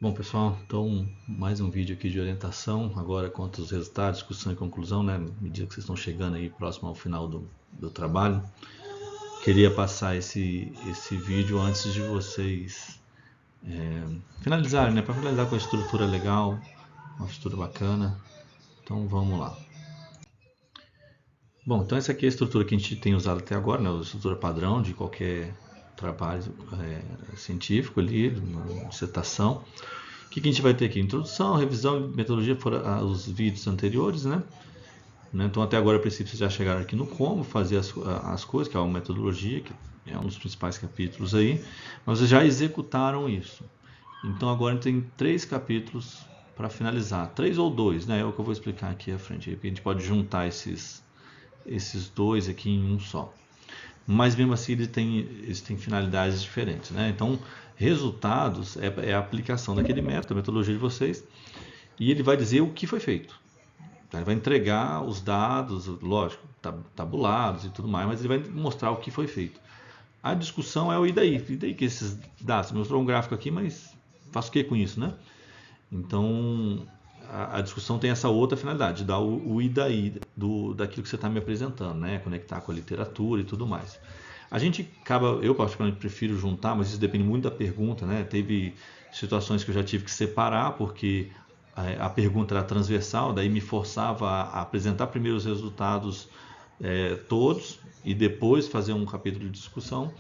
Bom, pessoal, então mais um vídeo aqui de orientação, agora quanto aos resultados, discussão e conclusão, né? À medida que vocês estão chegando aí próximo ao final do trabalho. Queria passar esse vídeo antes de vocês finalizarem, né? Para finalizar com a estrutura legal, uma estrutura bacana. Então vamos lá. Bom, então essa aqui é a estrutura que a gente tem usado até agora, né? A estrutura padrão de qualquer trabalho científico ali, uma dissertação. O que a gente vai ter aqui? Introdução, revisão, metodologia, foram os vídeos anteriores, né? Então até agora, a princípio, vocês já chegaram aqui no como fazer as coisas, que é a metodologia, que é um dos principais capítulos aí, mas vocês já executaram isso. Então agora tem 3 capítulos para finalizar, 3 ou 2, né? É o que eu vou explicar aqui à frente, porque a gente pode juntar esses dois aqui em um só. Mas mesmo assim eles têm finalidades diferentes, né? Então resultados é a aplicação daquele método, a metodologia de vocês, e ele vai dizer o que foi feito. Ele vai entregar os dados, lógico, tabulados e tudo mais, mas ele vai mostrar o que foi feito. A discussão é o e daí? E daí que esses dados? Você mostrou um gráfico aqui, mas faço o que com isso, né? Então, a discussão tem essa outra finalidade, de dar o e daí daquilo que você está me apresentando, né? Conectar com a literatura e tudo mais. A gente acaba, eu particularmente prefiro juntar, mas isso depende muito da pergunta, né? Teve situações que eu já tive que separar, porque a pergunta era transversal, daí me forçava a apresentar primeiro os resultados todos e depois fazer um capítulo de discussão,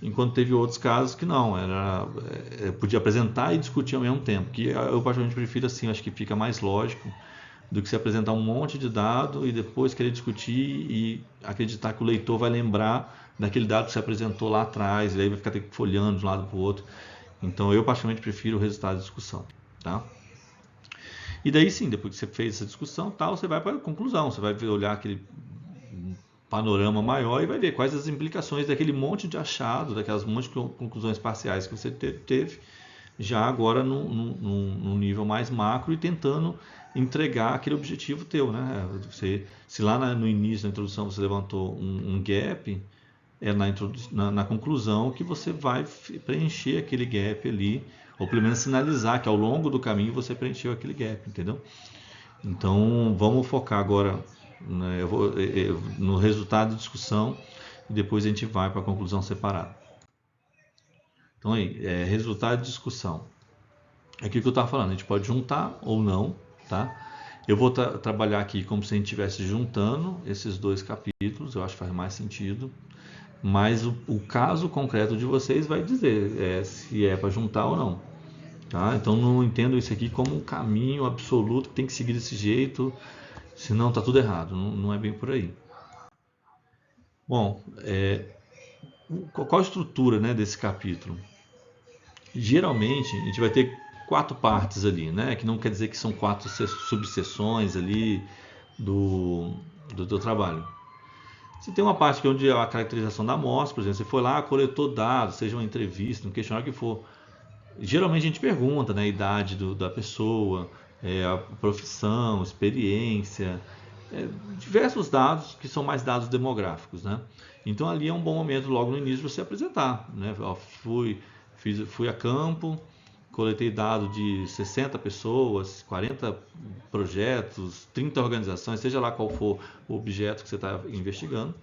enquanto teve outros casos que não, podia apresentar e discutir ao mesmo tempo, que eu particularmente prefiro assim, acho que fica mais lógico do que se apresentar um monte de dado e depois querer discutir e acreditar que o leitor vai lembrar daquele dado que você apresentou lá atrás, e aí vai ficar folheando de um lado para o outro. Então eu particularmente prefiro o resultado da discussão, tá? E daí sim, depois que você fez essa discussão, tal, você vai para a conclusão, você vai olhar aquele panorama maior e vai ver quais as implicações daquele monte de achado, daquelas monte de conclusões parciais que você teve, já agora num nível mais macro e tentando entregar aquele objetivo teu, né? Se lá no início da introdução você levantou um gap, é na conclusão que você vai preencher aquele gap ali, ou pelo menos sinalizar que ao longo do caminho você preencheu aquele gap, entendeu? Então vamos focar agora, né, no resultado da discussão e depois a gente vai para a conclusão separada. Então aí, resultado de discussão. É aquilo que eu estava falando, a gente pode juntar ou não, tá? Eu vou trabalhar aqui como se a gente estivesse juntando esses 2 capítulos, eu acho que faz mais sentido. Mas o caso concreto de vocês vai dizer se é para juntar ou não. Tá? Então não entendo isso aqui como um caminho absoluto que tem que seguir desse jeito, senão está tudo errado. Não é bem por aí. Bom, qual a estrutura, né, desse capítulo? Geralmente a gente vai ter 4 partes ali, né? Que não quer dizer que são 4 subseções ali do trabalho. Você tem uma parte que é onde a caracterização da amostra, por exemplo, você foi lá, coletou dados, seja uma entrevista, um questionário que for. Geralmente a gente pergunta, né, a idade da pessoa, a profissão, experiência, diversos dados que são mais dados demográficos, né? Então ali é um bom momento logo no início de você apresentar, né? Fui a campo, coletei dados de 60 pessoas, 40 projetos, 30 organizações, seja lá qual for o objeto que você está investigando,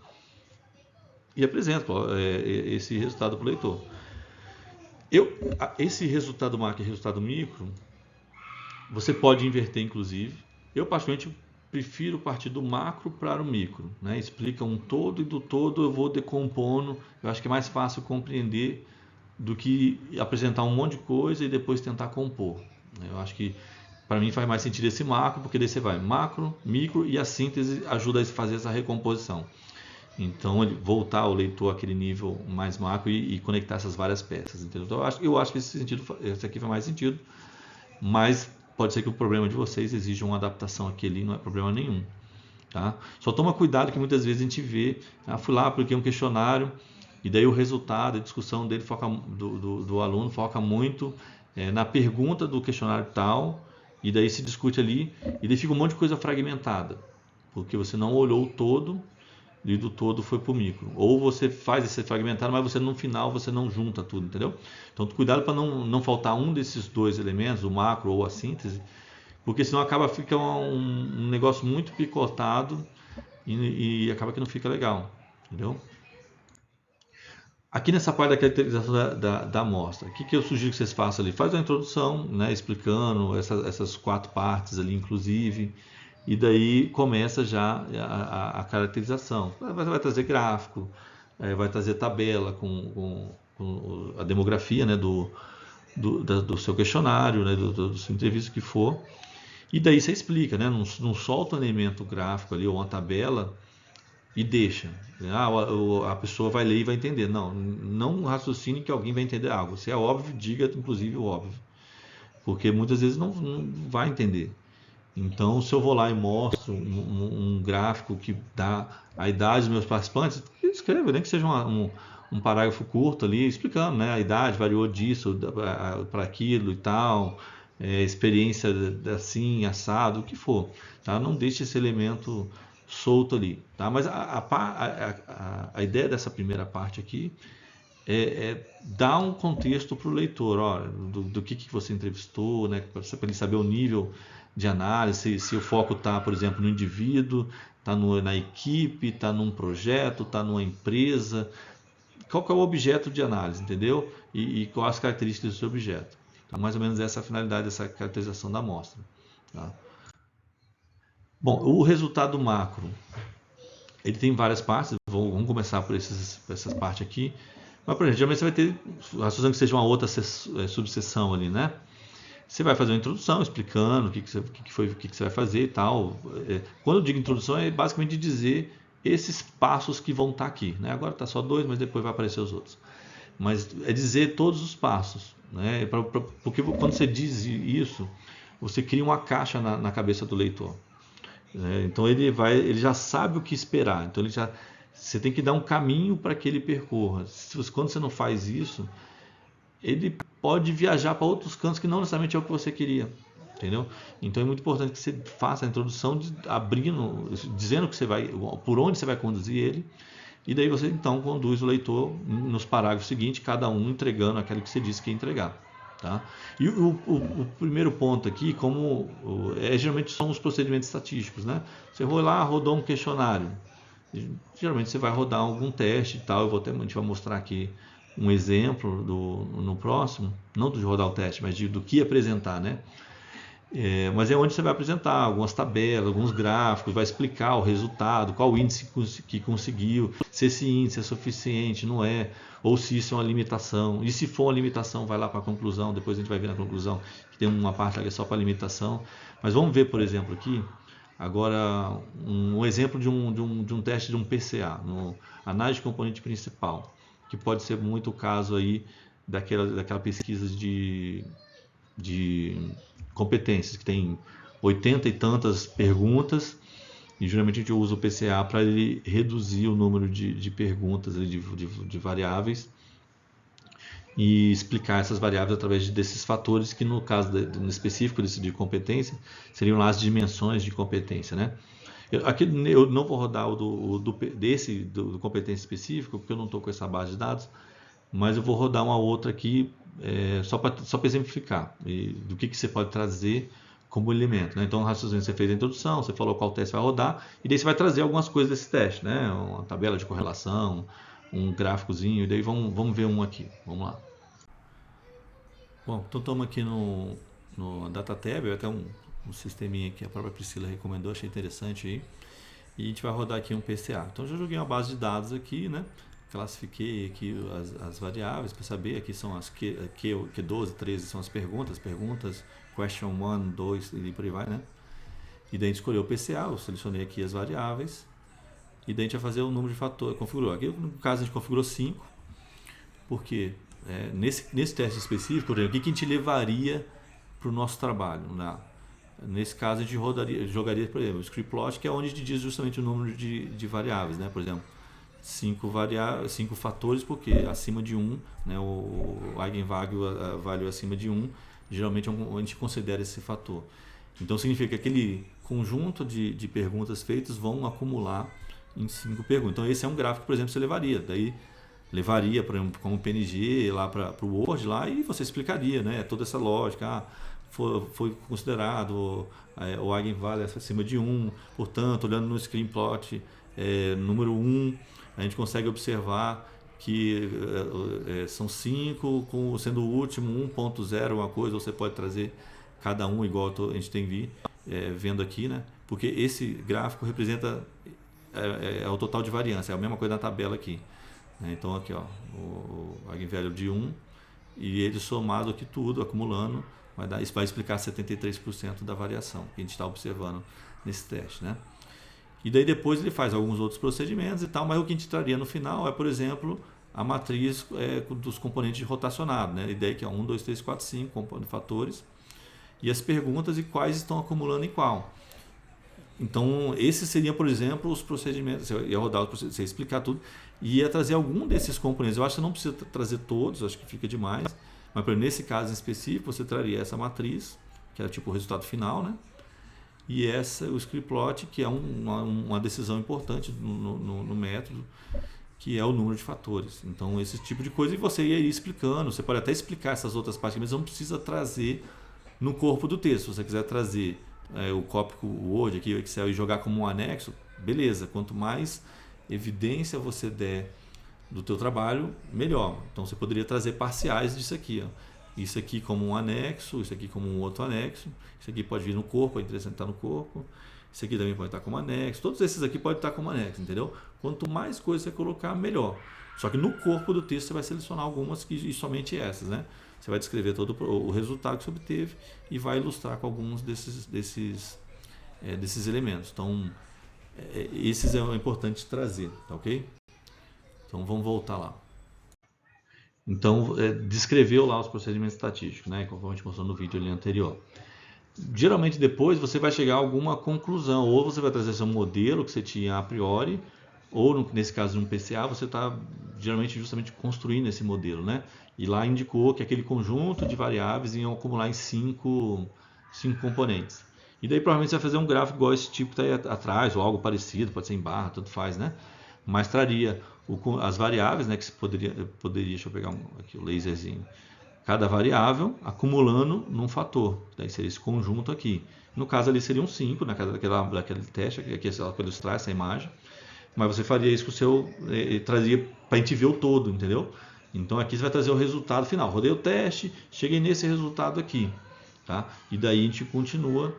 e apresento esse resultado para o leitor. Esse resultado macro e resultado micro, você pode inverter inclusive. Eu particularmente prefiro partir do macro para o micro, né? Explica um todo e do todo eu vou decompondo. Eu acho que é mais fácil compreender do que apresentar um monte de coisa e depois tentar compor. Eu acho que para mim faz mais sentido esse macro, porque daí você vai macro, micro e a síntese ajuda a fazer essa recomposição. Então ele voltar o leitor àquele nível mais macro e conectar essas várias peças, entendeu? Então eu acho que esse aqui faz mais sentido, mas pode ser que o problema de vocês exija uma adaptação aqui ali, não é problema nenhum. Tá? Só toma cuidado que muitas vezes a gente vê, fui lá, apliquei um questionário, e daí o resultado, a discussão dele do aluno foca muito na pergunta do questionário tal, e daí se discute ali, e daí fica um monte de coisa fragmentada, porque você não olhou o todo, e do todo foi para o micro. Ou você faz esse fragmentado, mas no final você não junta tudo, entendeu? Então cuidado para não faltar um desses dois elementos, o macro ou a síntese, porque senão fica um negócio muito picotado e acaba que não fica legal, entendeu? Aqui nessa parte da caracterização da amostra, o que eu sugiro que vocês façam ali? Faz uma introdução, né, explicando essas 4 partes ali, inclusive, e daí começa já a caracterização. Vai trazer gráfico, vai trazer tabela com a demografia, né, do seu questionário, né, do seu entrevista que for, e daí você explica, né, não solta um elemento gráfico ali ou uma tabela e deixa. A pessoa vai ler e vai entender. Não raciocine que alguém vai entender algo. Se é óbvio, diga inclusive o óbvio. Porque muitas vezes não vai entender. Então, se eu vou lá e mostro um gráfico que dá a idade dos meus participantes, escreva, nem que seja um parágrafo curto ali, explicando, né? A idade variou disso para aquilo e tal, experiência assim, assado, o que for. Tá? Não deixe esse elemento solto ali. Tá? Mas a ideia dessa primeira parte aqui é dar um contexto para o leitor, ó, do que você entrevistou, né, para ele saber o nível de análise, se o foco está, por exemplo, no indivíduo, está na equipe, está num projeto, está numa empresa, qual que é o objeto de análise, entendeu? E quais as características desse objeto. Então, mais ou menos essa é a finalidade dessa caracterização da amostra. Tá? Bom, o resultado macro, ele tem várias partes, vamos começar por essas partes aqui. Mas, por exemplo, geralmente você vai ter, associando que seja uma outra subseção ali, né? Você vai fazer uma introdução explicando o que você vai fazer e tal. Quando eu digo introdução, é basicamente dizer esses passos que vão estar aqui. Né? Agora está só 2, mas depois vai aparecer os outros. Mas é dizer todos os passos. Né? Porque quando você diz isso, você cria uma caixa na cabeça do leitor. Né? Então ele já sabe o que esperar. Então você tem que dar um caminho para que ele percorra. Quando você não faz isso, ele pode viajar para outros cantos que não necessariamente é o que você queria, entendeu? Então é muito importante que você faça a introdução abrindo, dizendo que você vai, por onde você vai conduzir ele, e daí você então conduz o leitor nos parágrafos seguintes, cada um entregando aquilo que você disse que ia entregar. Tá? E o primeiro ponto aqui, geralmente são os procedimentos estatísticos, né? Você rodou um questionário, geralmente você vai rodar algum teste e tal. A gente vai mostrar aqui um exemplo no próximo, não de rodar o teste, mas do que apresentar, né? Mas é onde você vai apresentar algumas tabelas, alguns gráficos, vai explicar o resultado, qual o índice que conseguiu, se esse índice é suficiente, não é, ou se isso é uma limitação. E se for uma limitação, vai lá para a conclusão, depois a gente vai ver na conclusão que tem uma parte que é só para limitação. Mas vamos ver, por exemplo, aqui, agora um exemplo de um teste de um PCA, análise de componente principal, que pode ser muito o caso aí daquela pesquisa de competências, que tem 80 e tantas perguntas, e geralmente a gente usa o PCA para ele reduzir o número de perguntas, de variáveis, e explicar essas variáveis através desses fatores que, no caso no específico de competência, seriam lá as dimensões de competência, né? Aqui eu não vou rodar do competência específico, porque eu não estou com essa base de dados, mas eu vou rodar uma outra aqui só para exemplificar do que você pode trazer como elemento. Né? Então, você fez a introdução, você falou qual teste vai rodar, e daí você vai trazer algumas coisas desse teste, né? Uma tabela de correlação, um gráficozinho, e daí vamos ver um aqui. Vamos lá. Bom, então estamos aqui no DataTab, até um sisteminha que a própria Priscila recomendou, achei interessante aí. E a gente vai rodar aqui um PCA. Então, já joguei uma base de dados aqui, né? Classifiquei aqui as variáveis para saber. Aqui são as Q12, 13 são as perguntas, question 1, 2 e por aí vai, né? E daí a gente escolheu o PCA, eu selecionei aqui as variáveis. E daí a gente vai fazer o número de fatores, configurou. Aqui no caso a gente configurou 5, porque nesse teste específico, o que a gente levaria para o nosso trabalho, né? Nesse caso a gente jogaria, por exemplo, o script plot, que é onde a gente diz justamente o número de variáveis, né? Por exemplo, 5 fatores, porque acima de 1, né, o eigenvalue acima de 1, geralmente a gente considera esse fator. Então significa que aquele conjunto de perguntas feitas vão acumular em 5 perguntas. Então esse é um gráfico, por exemplo, que você levaria. Daí levaria, por exemplo, como PNG lá para o Word lá e você explicaria, né? Toda essa lógica. Foi considerado o Eigenvalue acima de 1, portanto, olhando no screenplot número 1, a gente consegue observar que são 5, sendo o último 1.0 uma coisa, você pode trazer cada um igual a gente tem vendo aqui, né? Porque esse gráfico representa o total de variância, é a mesma coisa na tabela aqui. Né? Então aqui ó, o Eigenvalue de 1 e ele somado aqui tudo, acumulando, isso vai explicar 73% da variação que a gente está observando nesse teste. Né? E daí depois ele faz alguns outros procedimentos e tal, mas o que a gente traria no final é, por exemplo, a matriz dos componentes rotacionados. Né? A ideia que é 1, 2, 3, 4, 5 fatores e as perguntas e quais estão acumulando em qual. Então, esses seriam, por exemplo, os procedimentos. Você ia rodar, você ia explicar tudo e ia trazer algum desses componentes. Eu acho que você não precisa trazer todos, acho que fica demais. Mas, por exemplo, nesse caso em específico, você traria essa matriz, que é tipo o resultado final, né? E o scriptplot, que é uma decisão importante no método, que é o número de fatores. Então, esse tipo de coisa, e você ia ir explicando. Você pode até explicar essas outras partes, mas não precisa trazer no corpo do texto. Se você quiser trazer o copy Word, aqui, o Excel, e jogar como um anexo, beleza. Quanto mais evidência você der do teu trabalho, melhor. Então você poderia trazer parciais disso aqui. Ó. Isso aqui como um anexo, isso aqui como um outro anexo. Isso aqui pode vir no corpo, é interessante estar no corpo. Isso aqui também pode estar como anexo. Todos esses aqui podem estar como anexo, entendeu? Quanto mais coisa você colocar, melhor. Só que no corpo do texto você vai selecionar algumas e somente essas, né? Você vai descrever todo o resultado que você obteve e vai ilustrar com alguns desses elementos. Então, esses é importante trazer, tá ok? Então, vamos voltar lá. Então, descreveu lá os procedimentos estatísticos, né? Conforme a gente mostrou no vídeo ali anterior. Geralmente, depois, você vai chegar a alguma conclusão. Ou você vai trazer seu modelo que você tinha a priori, ou, nesse caso, no PCA, você está, geralmente, justamente construindo esse modelo, né? E lá indicou que aquele conjunto de variáveis iam acumular em 5 componentes. E daí provavelmente você vai fazer um gráfico igual esse tipo que está aí atrás, ou algo parecido, pode ser em barra, tanto faz, né? Mas traria as variáveis, né? Que você poderia, deixa eu pegar aqui o laserzinho, cada variável acumulando num fator. Daí seria esse conjunto aqui. No caso ali seriam 5, na casa daquele teste, aqui é só para ilustrar essa imagem. Mas você faria isso com o seu, trazia para a gente ver o todo, entendeu? Então aqui você vai trazer o resultado final. Rodei o teste, cheguei nesse resultado aqui. Tá? E daí a gente continua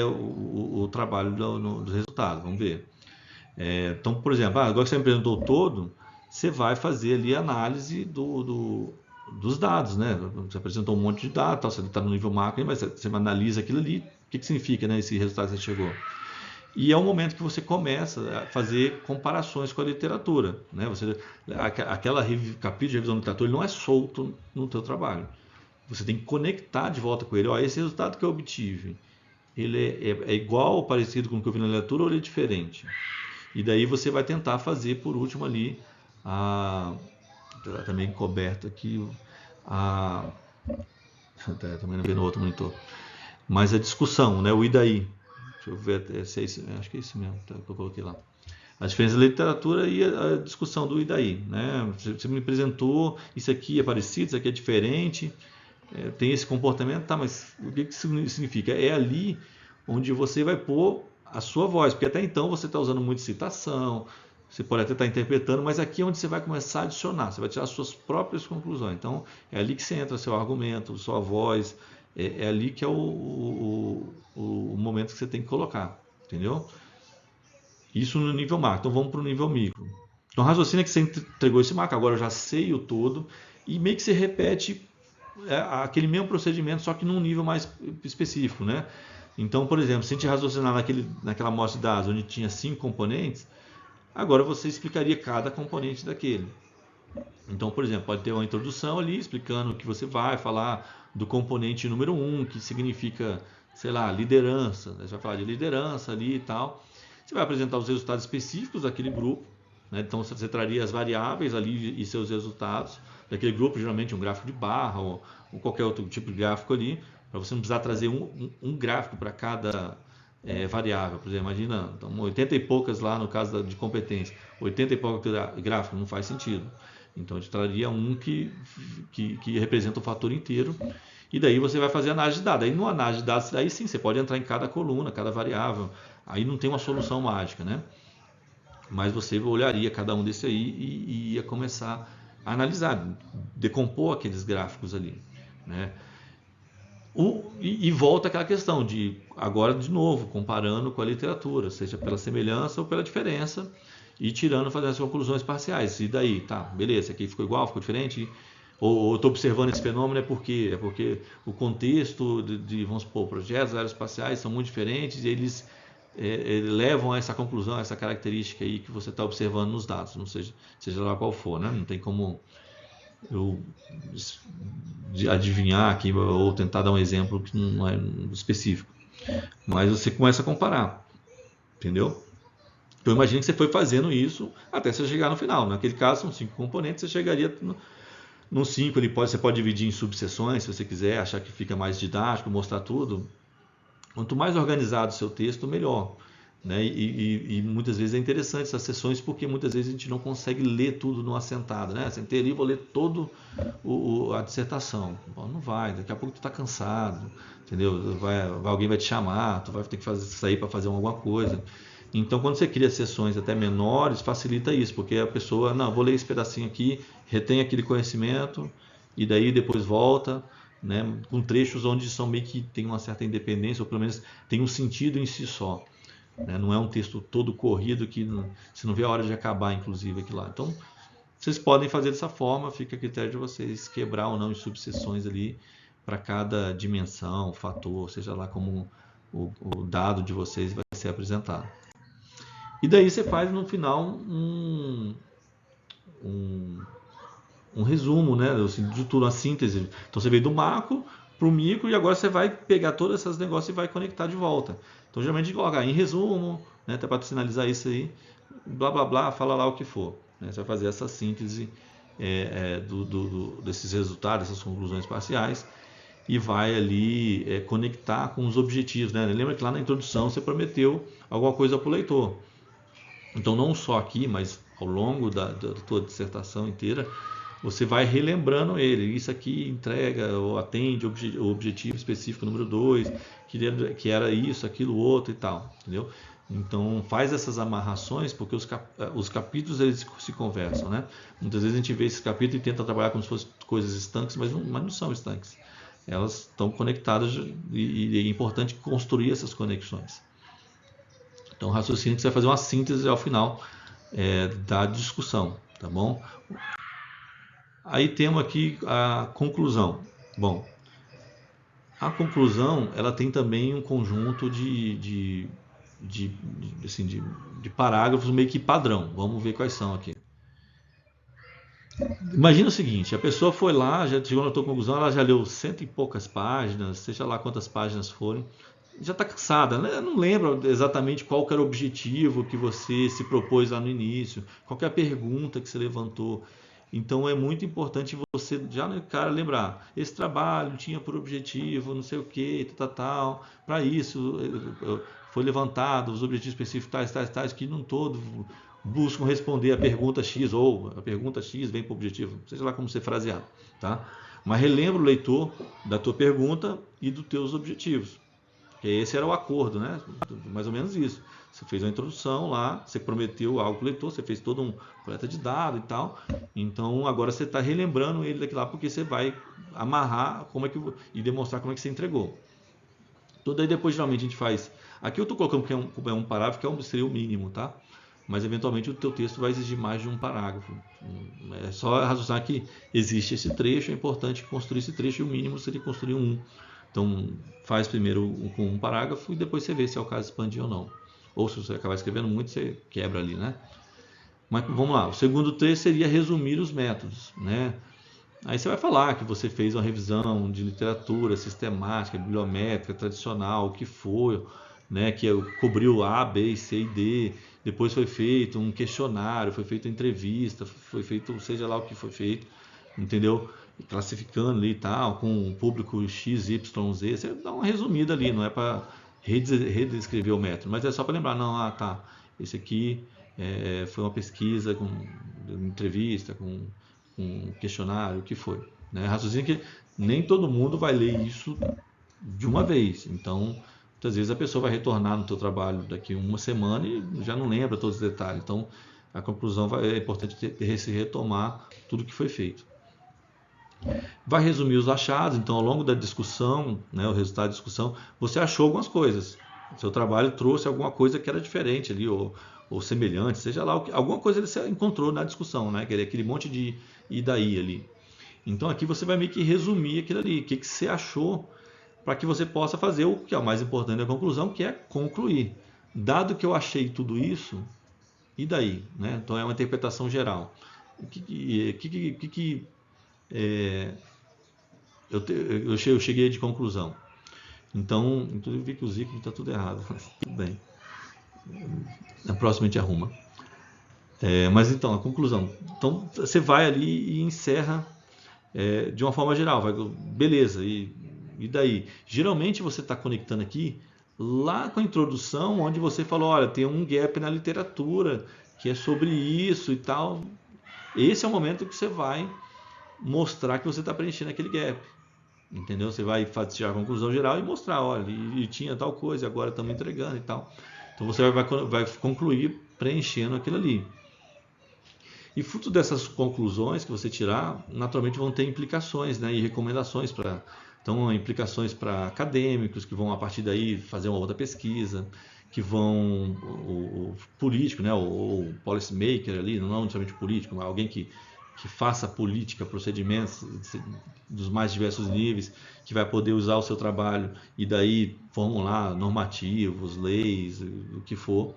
o trabalho do resultado. Vamos ver. Então, por exemplo, agora que você apresentou o todo, você vai fazer ali a análise dos dados. Né? Você apresentou um monte de dados, você está no nível macro, mas você analisa aquilo ali. O que significa, né, esse resultado que você chegou? E é o momento que você começa a fazer comparações com a literatura. Né? Aquele capítulo de revisão da literatura ele não é solto no teu trabalho. Você tem que conectar de volta com ele. Ó, esse resultado que eu obtive, ele é igual ou parecido com o que eu vi na literatura ou ele é diferente? E daí você vai tentar fazer, por último ali, também coberto aqui, também não vê no outro monitor, mas a discussão, né? O e daí? Deixa eu ver, acho que é isso mesmo que eu coloquei lá. A diferença da literatura e a discussão do e daí, né? Você me apresentou, isso aqui é parecido, isso aqui é diferente, tem esse comportamento, tá? Mas o que significa? É ali onde você vai pôr a sua voz, porque até então você está usando muito citação, você pode até estar interpretando, mas aqui é onde você vai começar a adicionar, você vai tirar as suas próprias conclusões. Então é ali que você entra seu argumento, sua voz, é ali que é o momento que você tem que colocar, entendeu? Isso no nível macro. Então vamos para o nível micro. Então raciocina que você entregou esse macro, agora eu já sei o todo, e meio que você repete aquele mesmo procedimento, só que num nível mais específico, né? Então, por exemplo, se a gente raciocinar naquela amostra de dados onde tinha 5 componentes, agora você explicaria cada componente daquele. Então, por exemplo, pode ter uma introdução ali explicando o que você vai falar do componente número 1, que significa, sei lá, liderança. Você vai falar de liderança ali e tal. Você vai apresentar os resultados específicos daquele grupo. Né? Então, você traria as variáveis ali e seus resultados daquele grupo, geralmente um gráfico de barra ou qualquer outro tipo de gráfico ali, para você não precisar trazer um gráfico para cada variável. Por exemplo, imagina 80 e poucas lá no caso de competência, 80 e poucas gráfico, não faz sentido. Então a gente traria um que representa o fator inteiro, e daí você vai fazer análise de dados. Aí no análise de dados, aí sim, você pode entrar em cada coluna, cada variável. Aí não tem uma solução mágica, né? Mas você olharia cada um desse aí e ia começar a analisar, decompor aqueles gráficos ali, né? E volta aquela questão de, agora de novo, comparando com a literatura, seja pela semelhança ou pela diferença, e tirando, fazendo as conclusões parciais. E daí, tá, beleza, aqui ficou igual, ficou diferente? Ou estou observando esse fenômeno é porque o contexto vamos supor, projetos aeroespaciais são muito diferentes e eles levam a essa conclusão, a essa característica aí que você está observando nos dados, não seja lá qual for, né? Não tem como eu adivinhar aqui ou tentar dar um exemplo que não é específico. Mas você começa a comparar, entendeu? Então imagine que você foi fazendo isso até você chegar no final. Naquele caso são 5 componentes, você chegaria no 5, você pode dividir em subseções se você quiser, achar que fica mais didático, mostrar tudo. Quanto mais organizado o seu texto, melhor. Né? E muitas vezes é interessante essas sessões porque muitas vezes a gente não consegue ler tudo numa sentada, né? Sentei ali, vou ler todo a dissertação. Bom, não vai, daqui a pouco tu está cansado, entendeu? Alguém vai te chamar, tu vai ter que sair para fazer alguma coisa. Então, quando você cria sessões até menores, facilita isso, porque a pessoa, não, vou ler esse pedacinho aqui, retém aquele conhecimento e daí depois volta, né? Com trechos onde são meio que tem uma certa independência, ou pelo menos tem um sentido em si só. Né? Não é um texto todo corrido que você não vê a hora de acabar, inclusive, aquilo lá. Então, vocês podem fazer dessa forma, fica a critério de vocês quebrar ou não em subseções ali para cada dimensão, fator, seja lá como o dado de vocês vai ser apresentado. E daí você faz no final um resumo, né, de tudo, uma síntese. Então você veio do macro para o micro e agora você vai pegar todos esses negócios e vai conectar de volta. Então geralmente a gente coloca em resumo, né, até para sinalizar isso aí, blá blá blá, fala lá o que for. Né, você vai fazer essa síntese desses resultados, dessas conclusões parciais e vai ali conectar com os objetivos. Né? Lembra que lá na introdução você prometeu alguma coisa para o leitor. Então não só aqui, mas ao longo da tua dissertação inteira, você vai relembrando ele. Isso aqui entrega ou atende o objetivo específico número 2, que era isso, aquilo, outro e tal. Entendeu? Então faz essas amarrações porque os capítulos eles se conversam. Né? Muitas vezes a gente vê esse capítulo e tenta trabalhar como se fossem coisas estanques, mas não são estanques. Elas estão conectadas e é importante construir essas conexões. Então o raciocínio que você vai fazer uma síntese ao final da discussão. Tá bom? Aí temos aqui a conclusão. Bom, a conclusão ela tem também um conjunto de parágrafos meio que padrão. Vamos ver quais são aqui. Imagina o seguinte, a pessoa foi lá, já chegou na tua conclusão, ela já leu 100 e poucas páginas, seja lá quantas páginas forem, já está cansada, né? Não lembra exatamente qual que era o objetivo que você se propôs lá no início, qual que é a pergunta que você levantou. Então é muito importante você já no cara lembrar, esse trabalho tinha por objetivo, não sei o que, tal, para isso foi levantado os objetivos específicos tais, que não todo buscam responder a pergunta X ou a pergunta X vem para o objetivo, seja lá como ser fraseado, tá? Mas relembra o leitor da tua pergunta e dos teus objetivos. Esse era o acordo, né? Mais ou menos isso. Você fez uma introdução lá, você prometeu algo para o leitor, você fez todo um coleta de dados e tal. Então agora você está relembrando ele daquilo lá porque você vai amarrar e demonstrar como é que você entregou. Então daí depois geralmente a gente faz. Aqui eu estou colocando que é um parágrafo que seria o mínimo, tá? Mas eventualmente o teu texto vai exigir mais de um parágrafo. É só raciocinar que existe esse trecho, é importante construir esse trecho e o mínimo seria construir um. Então faz primeiro com um parágrafo e depois você vê se é o caso de expandir ou não. Ou se você acabar escrevendo muito, você quebra ali, né? Mas vamos lá, o segundo trecho seria resumir os métodos, né? Aí você vai falar que você fez uma revisão de literatura sistemática, bibliométrica, tradicional, o que for, né? Que cobriu A, B, C e D. Depois foi feito um questionário, foi feita entrevista, foi feito seja lá o que foi feito, entendeu? Classificando ali e tal, com o público X, Y, Z. Você dá uma resumida ali, não é para redescrever o método, mas é só para lembrar, não, tá, esse aqui foi uma pesquisa com entrevista, com questionário, o que foi. Né? Raciocínio que nem todo mundo vai ler isso de uma vez, então muitas vezes a pessoa vai retornar no teu trabalho daqui uma semana e já não lembra todos os detalhes, então a conclusão é importante se retomar tudo que foi feito. Vai resumir os achados, então ao longo da discussão, né, o resultado da discussão, você achou algumas coisas. O seu trabalho trouxe alguma coisa que era diferente ali, ou semelhante, seja lá, alguma coisa você encontrou na discussão, né, aquele monte de e daí ali. Então aqui você vai meio que resumir aquilo ali, o que você achou, para que você possa fazer o que é o mais importante da conclusão, que é concluir. Dado que eu achei tudo isso, e daí? Né? Então é uma interpretação geral. Eu cheguei de conclusão. Então, inclusive vi que o Zico está tudo errado, mas tudo bem. Na próxima a gente arruma. Mas então, a conclusão. Então, você vai ali e encerra de uma forma geral. Beleza, e daí? Geralmente você está conectando aqui lá com a introdução, onde você falou, olha, tem um gap na literatura que é sobre isso e tal. Esse é o momento que você vai mostrar que você está preenchendo aquele gap. Entendeu? Você vai tirar a conclusão geral e mostrar, olha, e tinha tal coisa, agora estamos entregando e tal. Então você vai concluir preenchendo aquilo ali. E fruto dessas conclusões que você tirar, naturalmente vão ter implicações, né, e recomendações para. Então, implicações para acadêmicos que vão a partir daí fazer uma outra pesquisa, que vão o político, né, o policy maker ali, não necessariamente político, mas alguém que faça política, procedimentos dos mais diversos níveis, que vai poder usar o seu trabalho e daí formular normativos, leis, o que for.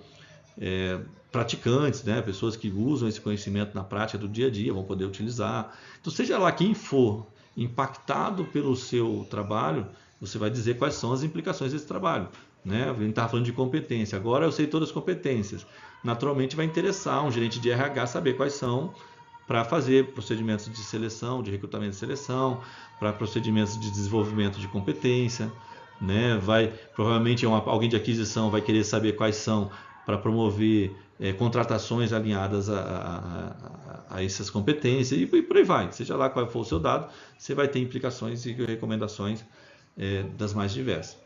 Praticantes, né, pessoas que usam esse conhecimento na prática do dia a dia, vão poder utilizar. Então, seja lá quem for impactado pelo seu trabalho, você vai dizer quais são as implicações desse trabalho. Né? A gente estava falando de competência, agora eu sei todas as competências. Naturalmente vai interessar um gerente de RH saber quais são, para fazer procedimentos de seleção, de recrutamento de seleção, para procedimentos de desenvolvimento de competência, né? Provavelmente alguém de aquisição vai querer saber quais são para promover contratações alinhadas a essas competências e por aí vai. Seja lá qual for o seu dado, você vai ter implicações e recomendações das mais diversas.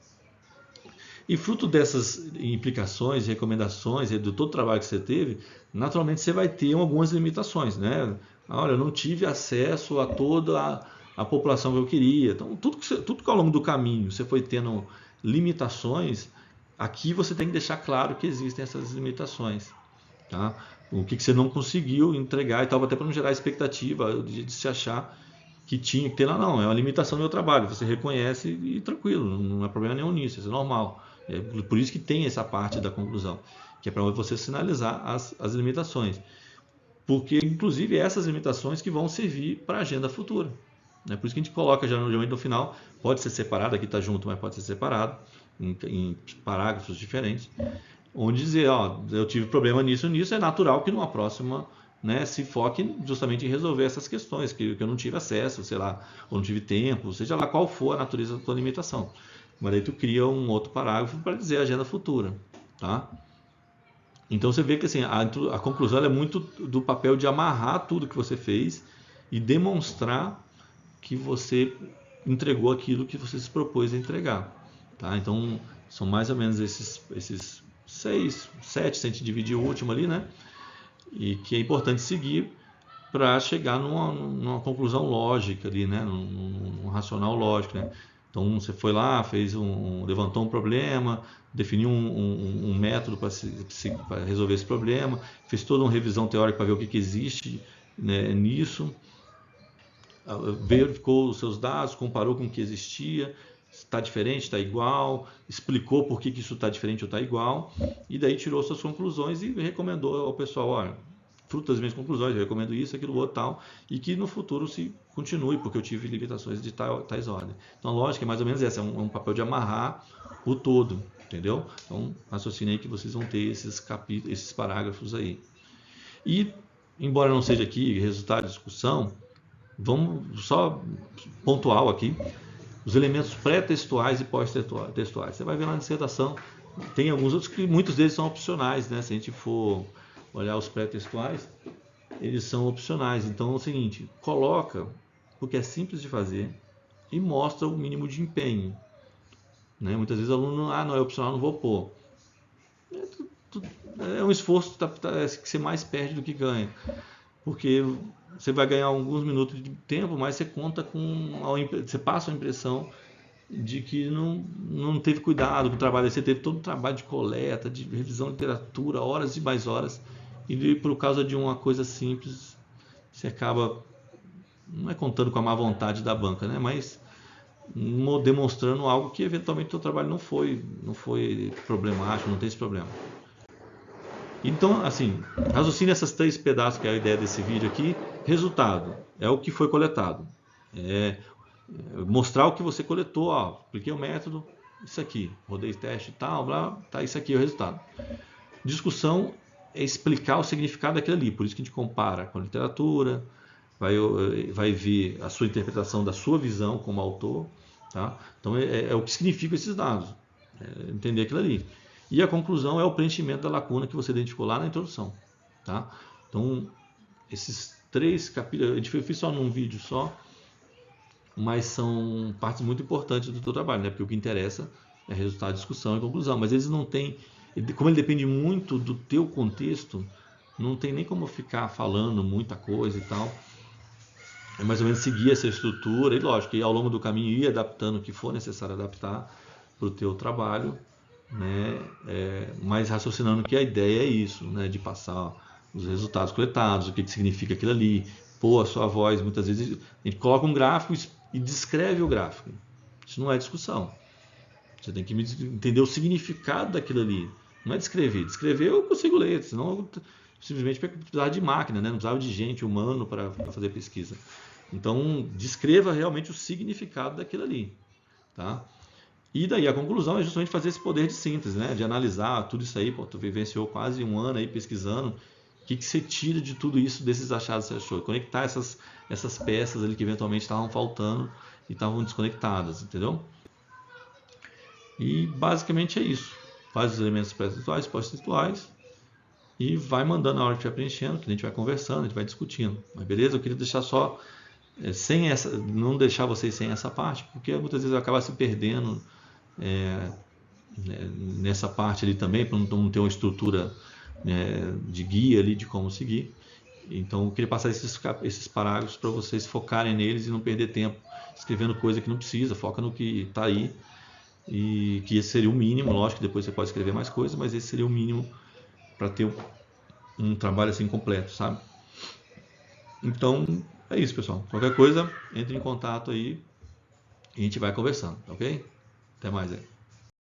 E fruto dessas implicações, recomendações, do todo o trabalho que você teve, naturalmente você vai ter algumas limitações, né? Olha, eu não tive acesso a toda a população que eu queria. Então, tudo que ao longo do caminho você foi tendo limitações, aqui você tem que deixar claro que existem essas limitações. Tá? O que você não conseguiu entregar e tal, até para não gerar expectativa de se achar que tinha que ter lá, não, é uma limitação do meu trabalho, você reconhece e tranquilo, não há problema nenhum nisso, isso é normal. É por isso que tem essa parte da conclusão, que é para você sinalizar as limitações. Porque, inclusive, essas limitações que vão servir para a agenda futura. Né? Por isso que a gente coloca geralmente no final, pode ser separado, aqui está junto, mas pode ser separado, em parágrafos diferentes, onde dizer, ó, eu tive problema nisso, é natural que numa próxima, né, se foque justamente em resolver essas questões, que eu não tive acesso, sei lá, ou não tive tempo, seja lá qual for a natureza da tua limitação. Mas aí tu cria um outro parágrafo para dizer a agenda futura, tá? Então você vê que assim, a conclusão é muito do papel de amarrar tudo que você fez e demonstrar que você entregou aquilo que você se propôs a entregar, tá? Então são mais ou menos esses 6, 7, se a gente dividir o último ali, né? E que é importante seguir para chegar numa conclusão lógica ali, né? Num racional lógico, né? Então você foi lá, levantou um problema, definiu um método para resolver esse problema, fez toda uma revisão teórica para ver o que existe, né, nisso, verificou os seus dados, comparou com o que existia, está diferente, está igual, explicou por que isso está diferente ou está igual, e daí tirou suas conclusões e recomendou ao pessoal, olha, fruto das minhas conclusões, eu recomendo isso, aquilo, outro, tal, e que no futuro se continue, porque eu tive limitações de tais ordens. Então a lógica é mais ou menos essa, é um papel de amarrar o todo, entendeu? Então raciocine aí que vocês vão ter esses parágrafos aí. E, embora não seja aqui resultado de discussão, vamos só pontual aqui, os elementos pré-textuais e pós-textuais. Você vai ver lá na dissertação, tem alguns outros que muitos deles são opcionais, né? Se a gente for olhar os pré-textuais, eles são opcionais. Então é o seguinte, coloca, porque é simples de fazer, e mostra o mínimo de empenho. Né? Muitas vezes o aluno, não é opcional, não vou pôr. É um esforço que você mais perde do que ganha. Porque você vai ganhar alguns minutos de tempo, mas você conta você passa a impressão de que não teve cuidado com o trabalho. Você teve todo o trabalho de coleta, de revisão de literatura, horas e mais horas, e por causa de uma coisa simples, você acaba, não é contando com a má vontade da banca, né? Mas demonstrando algo que eventualmente o seu trabalho não foi problemático, não tem esse problema. Então, assim, raciocine essas 3 pedaços que é a ideia desse vídeo aqui. Resultado é o que foi coletado. Mostrar o que você coletou, apliquei o método, isso aqui, rodei teste e tal, blá, tá, isso aqui é o resultado. Discussão é explicar o significado daquilo ali, por isso que a gente compara com a literatura, vai ver a sua interpretação da sua visão como autor, tá? Então é o que significa esses dados, entender aquilo ali. E a conclusão é o preenchimento da lacuna que você identificou lá na introdução, tá? Então esses 3 capítulos, a gente fez só num vídeo só, mas são partes muito importantes do teu trabalho, né? Porque o que interessa é resultado, discussão e conclusão, mas eles não têm, como ele depende muito do teu contexto, não tem nem como ficar falando muita coisa e tal. É mais ou menos seguir essa estrutura e lógico que ao longo do caminho ir adaptando o que for necessário adaptar para o teu trabalho, né? Mas raciocinando que a ideia é isso, né? De passar os resultados coletados, o que significa aquilo ali, pôr a sua voz. Muitas vezes a gente coloca um gráfico e descreve o gráfico. Isso não é discussão. Você tem que entender o significado daquilo ali. Não é descrever. Descrever eu consigo ler, senão eu simplesmente precisava de máquina, né? Não precisava de gente, humano, para fazer pesquisa. Então, descreva realmente o significado daquilo ali. Tá? E daí a conclusão é justamente fazer esse poder de síntese, né? De analisar tudo isso aí. Pô, tu vivenciou quase um ano aí pesquisando. O que você tira de tudo isso, desses achados que você achou? Conectar essas peças ali que eventualmente estavam faltando e estavam desconectadas, entendeu? E basicamente é isso. Faz os elementos pré-textuais, pós-textuais e vai mandando na hora que estiver preenchendo, que a gente vai conversando, a gente vai discutindo. Mas beleza? Eu queria deixar só sem essa, não deixar vocês sem essa parte, porque muitas vezes eu acabo se perdendo nessa parte ali também, para não ter uma estrutura de guia ali de como seguir. Então eu queria passar esses parágrafos para vocês focarem neles e não perder tempo escrevendo coisa que não precisa, foca no que está aí. E que esse seria o mínimo, lógico que depois você pode escrever mais coisas, mas esse seria o mínimo para ter um trabalho assim completo, sabe? Então é isso, pessoal. Qualquer coisa, entre em contato aí e a gente vai conversando, ok? Até mais aí.